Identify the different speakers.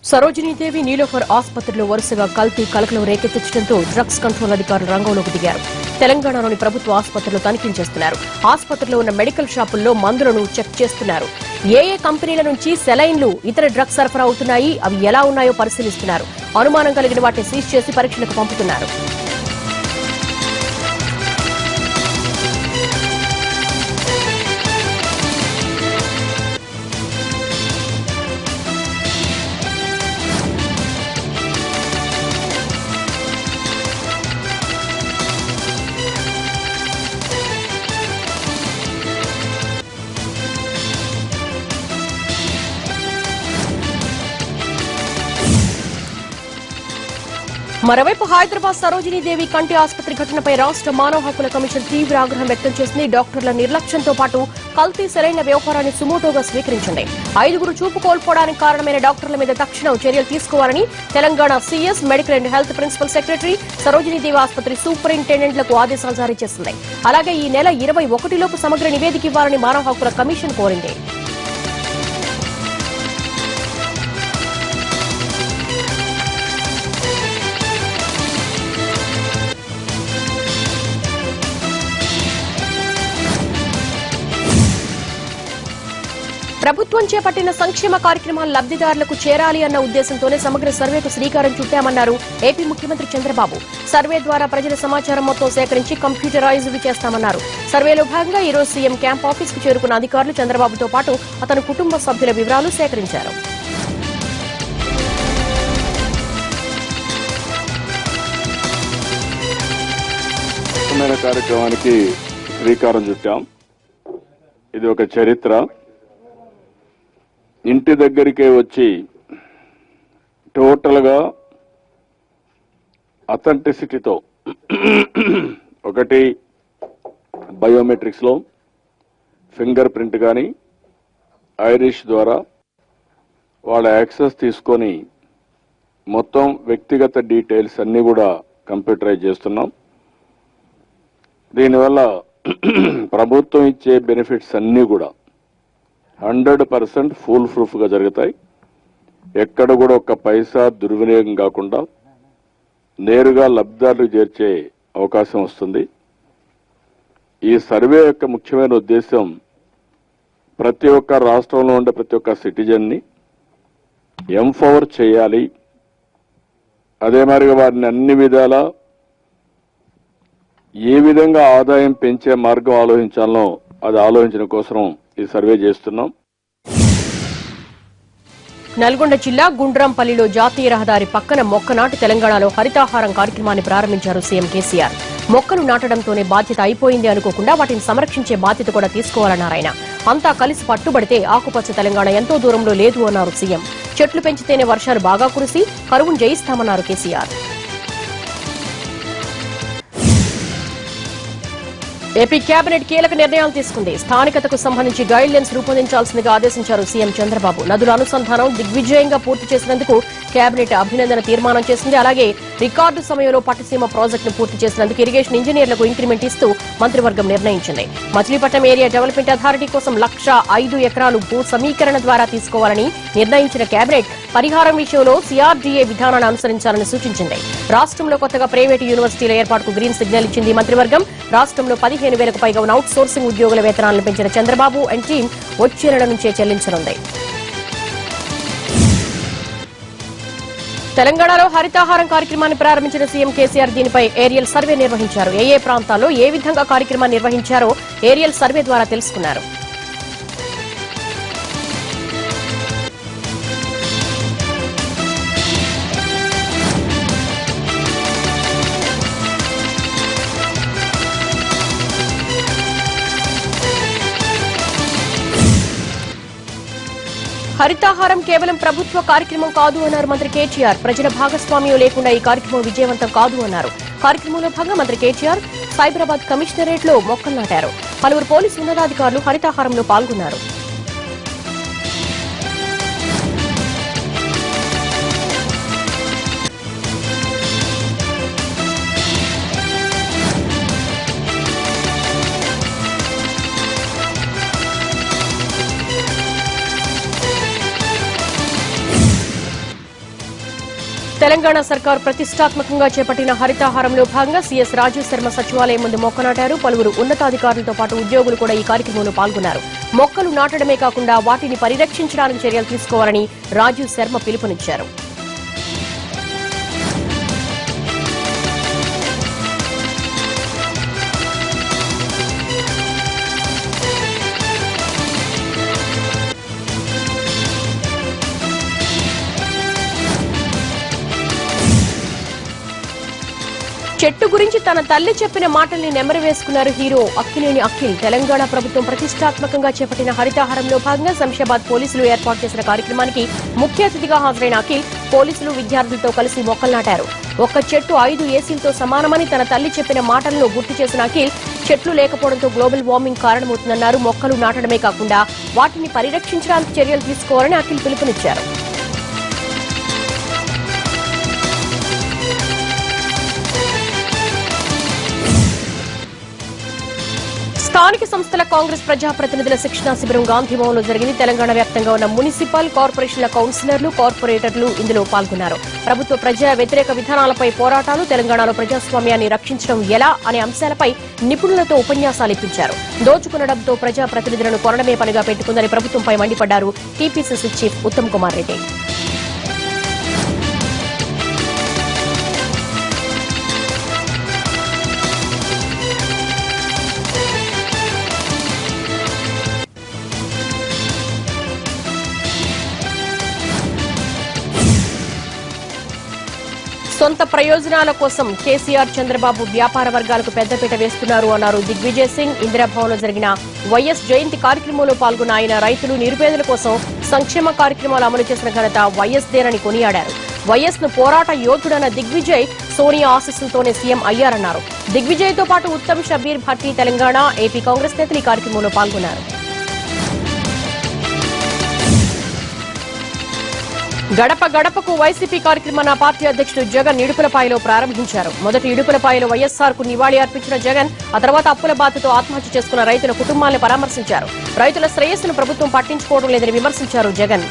Speaker 1: సరోజినీదేవి నీలోఫర్ ఆసుపత్రిలో వరుసగా కల్తీ కలకలం రేకెత్తించడంతో డ్రగ్స్ కంట్రోల్ అధికారులు రంగంలోకి దిగారు. తెలంగాణలోని ప్రభుత్వ ఆసుపత్రిలో తనిఖీలు చేస్తున్నారు. ఆసుపత్రిలో ఉన్న మెడికల్ షాపుల్లో మందులను చెక్ చేస్తున్నారు. ఏ కంపెనీల నుంచి సెలైన్లు, ఇతర డ్రగ్స్ సరఫరా అవుతున్నాయి, అవి ఎలా ఉన్నాయో పరిశీలిస్తున్నారు. అనుమానం కలిగిన వాటిని సీజ్ చేసి పరీక్షలకు పంపుతున్నారు. మరోవైపు హైదరాబాద్ సరోజినీదేవి కంటి ఆసుపత్రి ఘటనపై రాష్ట్ర మానవ హక్కుల కమిషన్ తీవ్ర ఆగ్రహం వ్యక్తం చేసింది. డాక్టర్ల నిర్లక్ష్యంతో పాటు కల్తీ సరైన వ్యవహారాన్ని సుమోటోగా స్వీకరించింది. 5గురు చూపు కోల్పోవడానికి కారణమైన డాక్టర్ల మీద తక్షణం చర్యలు తీసుకోవాలని Telangana CS, medical and health principal secretary, Sarojini Devi ఆసుపత్రి సూపరింటెండెంట్లకు ఆదేశాలు జారీ చేసింది. అలాగే ఈ నెల 21లోపు సమగ్ర నివేదిక ఇవ్వాలని మానవ హక్కుల కమిషన్ కోరింది. ప్రభుత్వం చేపట్టిన సంక్షేమ కార్యక్రమాలు లబ్దిదారులకు చేరాలి అన్న ఉద్దేశంతోనే సమగ్ర సర్వేకు శ్రీకారం చుట్టామన్నారు ఏపీ ముఖ్యమంత్రి చంద్రబాబు. సర్వే ద్వారా ప్రజల సమాచారం మొత్తం సేకరించి కంప్యూటరైజ్డ్ చేస్తామన్నారు. సర్వేలో భాగంగా ఈ రోజు సీఎం క్యాంప్ ఆఫీస్ కు చేరుకున్న అధికారులు చంద్రబాబుతో పాటు అతని కుటుంబ సభ్యుల వివరాలు సేకరించారు.
Speaker 2: కార్యక్రమానికి శ్రీకారం చుట్టాం. ఇది ఒక చరిత్ర. ఇంటి దగ్గరికే వచ్చి టోటల్గా అథెంటిసిటీతో ఒకటి బయోమెట్రిక్స్లో ఫింగర్ ప్రింట్ కానీ ఐరిష్ ద్వారా వాళ్ళ యాక్సెస్ తీసుకొని మొత్తం వ్యక్తిగత డీటెయిల్స్ అన్నీ కూడా కంప్యూటరైజ్ చేస్తున్నాం. దీనివల్ల ప్రభుత్వం ఇచ్చే బెనిఫిట్స్ అన్నీ కూడా 100% ఫుల్ ప్రూఫ్గా జరుగుతాయి. ఎక్కడ కూడా ఒక్క పైసా దుర్వినియోగం కాకుండా నేరుగా లబ్ధిదారులకు చేర్చే అవకాశం వస్తుంది. ఈ సర్వే యొక్క ముఖ్యమైన ఉద్దేశం ప్రతి ఒక్క రాష్ట్రంలో ఉండే ప్రతి ఒక్క సిటిజన్ని ఎంపవర్ చేయాలి. అదే మాదిరిగా వారిని అన్ని విధాలా ఏ విధంగా ఆదాయం పెంచే మార్గం ఆలోచించాలనో అది ఆలోచించడం కోసం ఈ సర్వే చేస్తున్నాం.
Speaker 1: నల్గొండ జిల్లా గుండ్రంపల్లిలో జాతీయ రహదారి పక్కన మొక్క నాటి తెలంగాణలో హరితాహారం కార్యక్రమాన్ని ప్రారంభించారు సీఎం కేసీఆర్. మొక్కలు నాటడంతోనే బాధ్యత అయిపోయింది అనుకోకుండా వాటిని సంరక్షించే బాధ్యత కూడా తీసుకోవాలన్నారు ఆయన. అంతా కలిసి పట్టుబడితే ఆకుపచ్చ తెలంగాణ ఎంతో దూరంలో లేదు అన్నారు సీఎం. చెట్లు పెంచితేనే వర్షాలు బాగా కురిసి కరువును జయిస్తామన్నారు కేసీఆర్. ఏపీ కేబినెట్ కీలక నిర్ణయాలు తీసుకుంది. స్థానికతకు సంబంధించి గైడ్ లైన్స్ రూపొందించాల్సిందిగా ఆదేశించారు సీఎం చంద్రబాబు. నదుల అనుసంధానం దిగ్విజయంగా పూర్తి చేసినందుకు కేబినెట్ అభినందన తీర్మానం చేసింది. అలాగే రికార్డు సమయంలో పట్టిసీమ ప్రాజెక్టును పూర్తి చేసినందుకు ఇరిగేషన్ ఇంజనీర్లకు ఇంక్రిమెంట్ ఇస్తూ మంత్రివర్గం నిర్ణయించింది. మచిలీపట్నం ఏరియా డెవలప్మెంట్ అథారిటీ కోసం 1,05 ఎకరాలు భూ సమీకరణ ద్వారా తీసుకోవాలని నిర్ణయించిన కేబినెట్ పరిహారం విషయంలో సీఆర్డీఏ విధానాన్ని అనుసరించాలని సూచించింది. రాష్ట్రంలో కొత్తగా ప్రైవేటు యూనివర్సిటీల ఏర్పాటుకు గ్రీన్ సిగ్నల్ ఇచ్చింది మంత్రివర్గం. రాష్ట్రంలో 15,000కు పైగా ఉన్న అవుట్ సోర్సింగ్ ఉద్యోగుల వేతనాలను పెంచిన చంద్రబాబు అండ్ టీం వచ్చే నెల నుంచే చెల్లించనుంది. తెలంగాణలో హరితాహారం కార్యక్రమాన్ని ప్రారంభించిన సీఎం కేసీఆర్ దీనిపై ఏరియల్ సర్వే నిర్వహించారు. ఏ ప్రాంతాల్లో ఏ విధంగా కార్యక్రమాన్ని నిర్వహించారో ఏరియల్ సర్వే ద్వారా తెలుసుకున్నారు. హరితాహారం కేవలం ప్రభుత్వ కార్యక్రమం కాదు అన్నారు మంత్రి కేటీఆర్. ప్రజల భాగస్వామ్యం లేకుండా ఈ కార్యక్రమం విజయవంతం కాదు అన్నారు. కార్యక్రమంలో భాగంగా మంత్రి కేటీఆర్ సైబరాబాద్ కమిషనరేట్ లో మొక్కలు నాటారు. పలువురు పోలీసు ఉన్నతాధికారులు హరితాహారంలో పాల్గొన్నారు. తెలంగాణ సర్కార్ ప్రతిష్టాత్మకంగా చేపట్టిన హరితహారంలో భాగంగా సీఎస్ రాజు శర్మ సచివాలయం ముందు మొక్క నాటారు. పలువురు ఉన్నతాధికారులతో పాటు ఉద్యోగులు కూడా ఈ కార్యక్రమంలో పాల్గొన్నారు. మొక్కలు నాటడమే కాకుండా వాటిని పరిరక్షించడానికి చర్యలు తీసుకోవాలని రాజు శర్మ పిలుపునిచ్చారు. చెట్టు గురించి తన తల్లి చెప్పిన మాటల్ని నెమరు వేసుకున్నారు హీరో అక్కినేని అఖిల్. తెలంగాణ ప్రభుత్వం ప్రతిష్టాత్మకంగా చేపట్టిన హరితహారంలో భాగంగా శంషాబాద్ పోలీసులు ఏర్పాటు చేసిన కార్యక్రమానికి ముఖ్య అతిథిగా హాజరైన అఖిల్ పోలీసులు విద్యార్థులతో కలిసి మొక్కలు నాటారు. ఒక్క చెట్టు 5 ఏసీలతో సమానమని తన తల్లి చెప్పిన మాటలను గుర్తు చేసిన అఖిల్ చెట్లు లేకపోవడంతో గ్లోబల్ వార్మింగ్ కారణమవుతుందన్నారు. మొక్కలు నాటడమే కాకుండా వాటిని పరిరక్షించడానికి చర్యలు తీసుకోవాలని అఖిల్ పిలుపునిచ్చారు. స్థానిక సంస్థల కాంగ్రెస్ ప్రజాప్రతినిధుల శిక్షణా శిబిరం గాంధీభవన్లో జరిగింది. తెలంగాణ వ్యాప్తంగా ఉన్న మున్సిపల్ కార్పొరేషన్ల కౌన్సిలర్లు, కార్పొరేటర్లు ఇందులో పాల్గొన్నారు. ప్రభుత్వ ప్రజా వ్యతిరేక విధానాలపై పోరాటాలు, తెలంగాణలో ప్రజాస్వామ్యాన్ని రక్షించడం ఎలా అనే అంశాలపై నిపుణులతో ఉపన్యాసాలు ఇప్పించారు. దోచుకున్న డబ్బుతో ప్రజాప్రతినిధులను కొనడమే పనిగా పెట్టుకుందని ప్రభుత్వంపై మండిపడ్డారు టీపీసీసీ చీఫ్ ఉత్తమ్ కుమార్ రెడ్డి. సొంత ప్రయోజనాల కోసం కేసీఆర్, చంద్రబాబు వ్యాపార వర్గాలకు పెద్దపీట వేస్తున్నారు అన్నారు దిగ్విజయ్ సింగ్. ఇందిరాభవన్లో జరిగిన వైఎస్ జయంతి కార్యక్రమంలో పాల్గొన్న ఆయన రైతులు, నిరుపేదల కోసం సంక్షేమ కార్యక్రమాలు అమలు చేసిన ఘనత వైఎస్ దేనని కొనియాడారు. వైఎస్ ను పోరాట యోధుడన్న దిగ్విజయ్ సోనియా ఆశీస్సులతోనే సీఎం అయ్యారన్నారు. దిగ్విజయ్ తో పాటు ఉత్తమ్, షబీర్ భట్టి, తెలంగాణ, ఏపీ కాంగ్రెస్ నేతలు ఈ కార్యక్రమంలో పాల్గొన్నారు. గడప గడపకు వైసీపీ కార్యక్రమాన్ని పార్టీ అధ్యక్షుడు జగన్ ఇడుపులపాయలో ప్రారంభించారు. మొదటి ఇడుపులపాయలో వైఎస్ఆర్ కు నివాళి అర్పించిన జగన్ ఆ తర్వాత అప్పుల బాధతో ఆత్మహత్య చేసుకున్న రైతుల కుటుంబాలను పరామర్శించారు. రైతుల శ్రేయస్సును ప్రభుత్వం పట్టించుకోవడం లేదని విమర్శించారు జగన్.